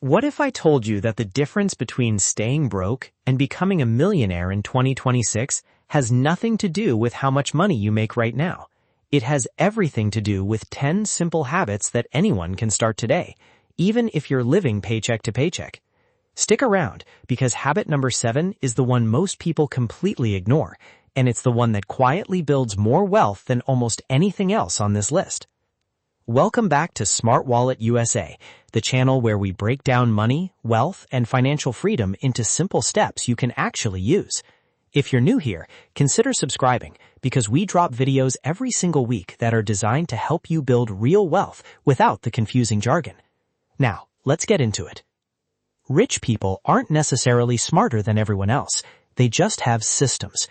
What if I told you that the difference between staying broke and becoming a millionaire in 2026 has nothing to do with how much money you make right now? It has everything to do with 10 simple habits that anyone can start today, even if you're living paycheck to paycheck. Stick around, because habit number 7 is the one most people completely ignore, and it's the one that quietly builds more wealth than almost anything else on this list. Welcome back to Smart Wallet USA, the channel where we break down money, wealth, and financial freedom into simple steps you can actually use. If you're new here, consider subscribing, because we drop videos every single week that are designed to help you build real wealth without the confusing jargon. Now, let's get into it. Rich people aren't necessarily smarter than everyone else. They just have systems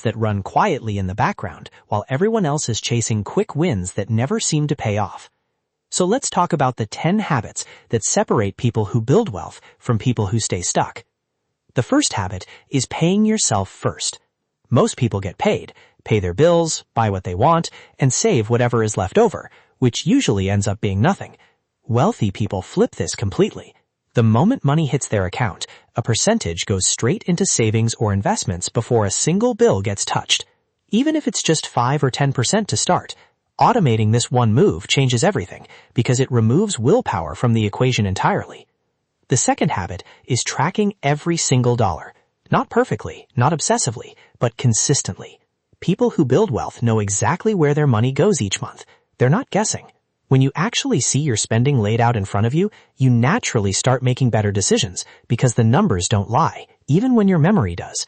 that run quietly in the background while everyone else is chasing quick wins that never seem to pay off. So let's talk about the 10 habits that separate people who build wealth from people who stay stuck. The first habit is paying yourself first. Most people get paid, pay their bills, buy what they want, and save whatever is left over, which usually ends up being nothing. Wealthy people flip this completely. The moment money hits their account, a percentage goes straight into savings or investments before a single bill gets touched. Even if it's just 5 or 10% to start, automating this one move changes everything because it removes willpower from the equation entirely. The second habit is tracking every single dollar. Not perfectly, not obsessively, but consistently. People who build wealth know exactly where their money goes each month. They're not guessing. When you actually see your spending laid out in front of you, you naturally start making better decisions because the numbers don't lie, even when your memory does.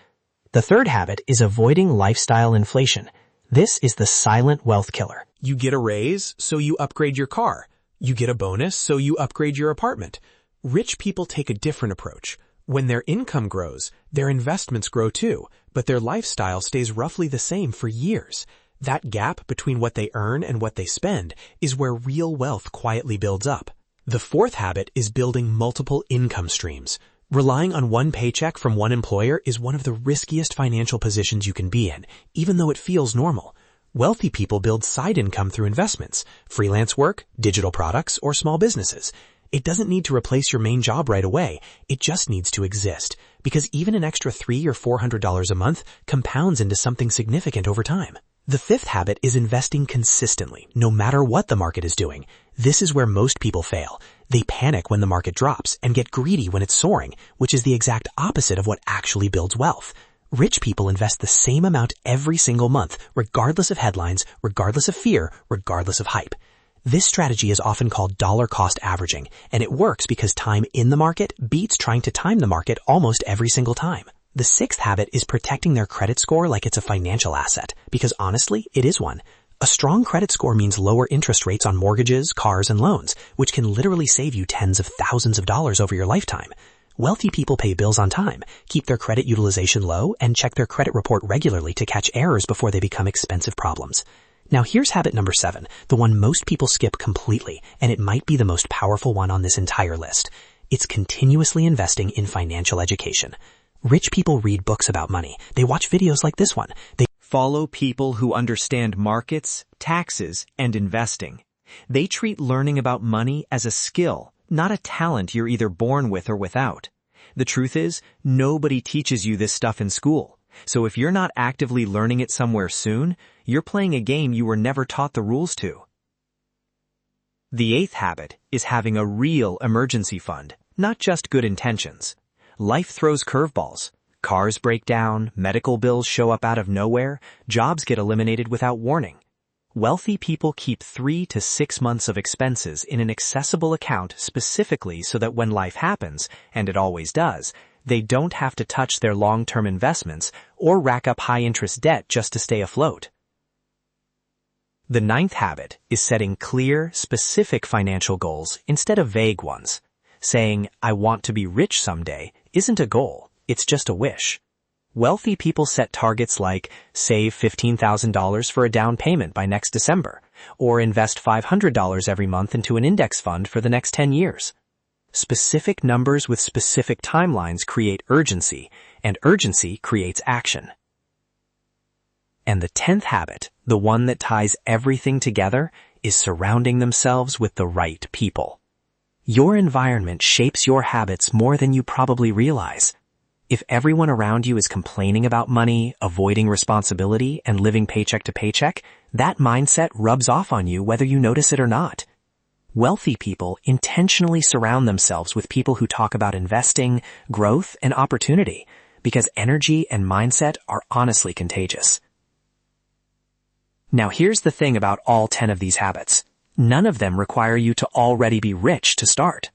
The third habit is avoiding lifestyle inflation. This is the silent wealth killer. You get a raise, so you upgrade your car. You get a bonus, so you upgrade your apartment. Rich people take a different approach. When their income grows, their investments grow too, but their lifestyle stays roughly the same for years. That gap between what they earn and what they spend is where real wealth quietly builds up. The fourth habit is building multiple income streams. Relying on one paycheck from one employer is one of the riskiest financial positions you can be in, even though it feels normal. Wealthy people build side income through investments, freelance work, digital products, or small businesses. It doesn't need to replace your main job right away. It just needs to exist, because even an extra $300 or $400 a month compounds into something significant over time. The fifth habit is investing consistently, no matter what the market is doing. This is where most people fail. They panic when the market drops and get greedy when it's soaring, which is the exact opposite of what actually builds wealth. Rich people invest the same amount every single month, regardless of headlines, regardless of fear, regardless of hype. This strategy is often called dollar cost averaging, and it works because time in the market beats trying to time the market almost every single time. The sixth habit is protecting their credit score like it's a financial asset, because honestly, it is one. A strong credit score means lower interest rates on mortgages, cars, and loans, which can literally save you tens of thousands of dollars over your lifetime. Wealthy people pay bills on time, keep their credit utilization low, and check their credit report regularly to catch errors before they become expensive problems. Now here's habit number 7, the one most people skip completely, and it might be the most powerful one on this entire list. It's continuously investing in financial education. Rich people read books about money. They watch videos like this one. They follow people who understand markets, taxes, and investing. They treat learning about money as a skill, not a talent you're either born with or without. The truth is, nobody teaches you this stuff in school. So if you're not actively learning it somewhere soon, you're playing a game you were never taught the rules to. The eighth habit is having a real emergency fund, not just good intentions. Life throws curveballs. Cars break down, medical bills show up out of nowhere, jobs get eliminated without warning. Wealthy people keep 3 to 6 months of expenses in an accessible account specifically so that when life happens, and it always does, they don't have to touch their long-term investments or rack up high-interest debt just to stay afloat. The ninth habit is setting clear, specific financial goals instead of vague ones. Saying, "I want to be rich someday," isn't a goal, it's just a wish. Wealthy people set targets like save $15,000 for a down payment by next December, or invest $500 every month into an index fund for the next 10 years. Specific numbers with specific timelines create urgency, and urgency creates action. And the 10th habit, the one that ties everything together, is surrounding themselves with the right people. Your environment shapes your habits more than you probably realize. If everyone around you is complaining about money, avoiding responsibility, and living paycheck to paycheck, that mindset rubs off on you whether you notice it or not. Wealthy people intentionally surround themselves with people who talk about investing, growth, and opportunity, because energy and mindset are honestly contagious. Now here's the thing about all 10 of these habits. None of them require you to already be rich to start.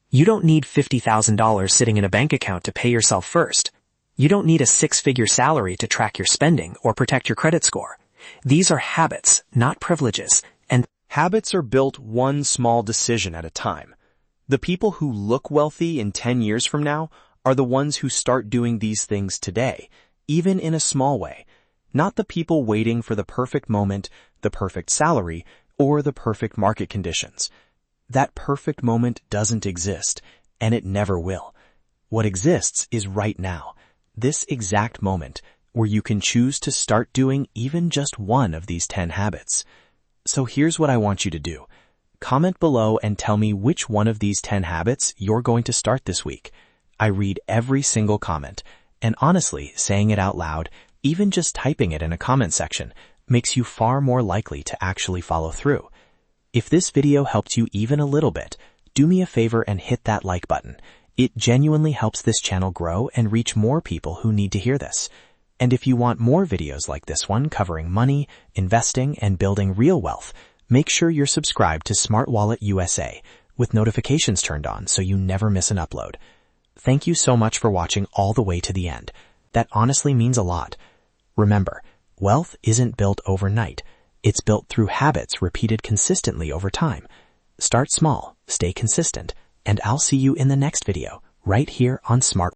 You don't need $50,000 sitting in a bank account to pay yourself first. You don't need a 6-figure salary to track your spending or protect your credit score. These are habits, not privileges, and habits are built one small decision at a time. The people who look wealthy in 10 years from now are the ones who start doing these things today, even in a small way, not the people waiting for the perfect moment, the perfect salary, or the perfect market conditions. That perfect moment doesn't exist, and it never will. What exists is right now, this exact moment, where you can choose to start doing even just one of these 10 habits. So here's what I want you to do. Comment below and tell me which one of these 10 habits you're going to start this week. I read every single comment, and honestly, saying it out loud, even just typing it in a comment section, makes you far more likely to actually follow through. If this video helped you even a little bit, do me a favor and hit that like button. It genuinely helps this channel grow and reach more people who need to hear this. And if you want more videos like this one covering money, investing, and building real wealth, make sure you're subscribed to Smart Wallet USA with notifications turned on so you never miss an upload. Thank you so much for watching all the way to the end. That honestly means a lot. Remember, wealth isn't built overnight. It's built through habits repeated consistently over time. Start small, stay consistent, and I'll see you in the next video, right here on Smart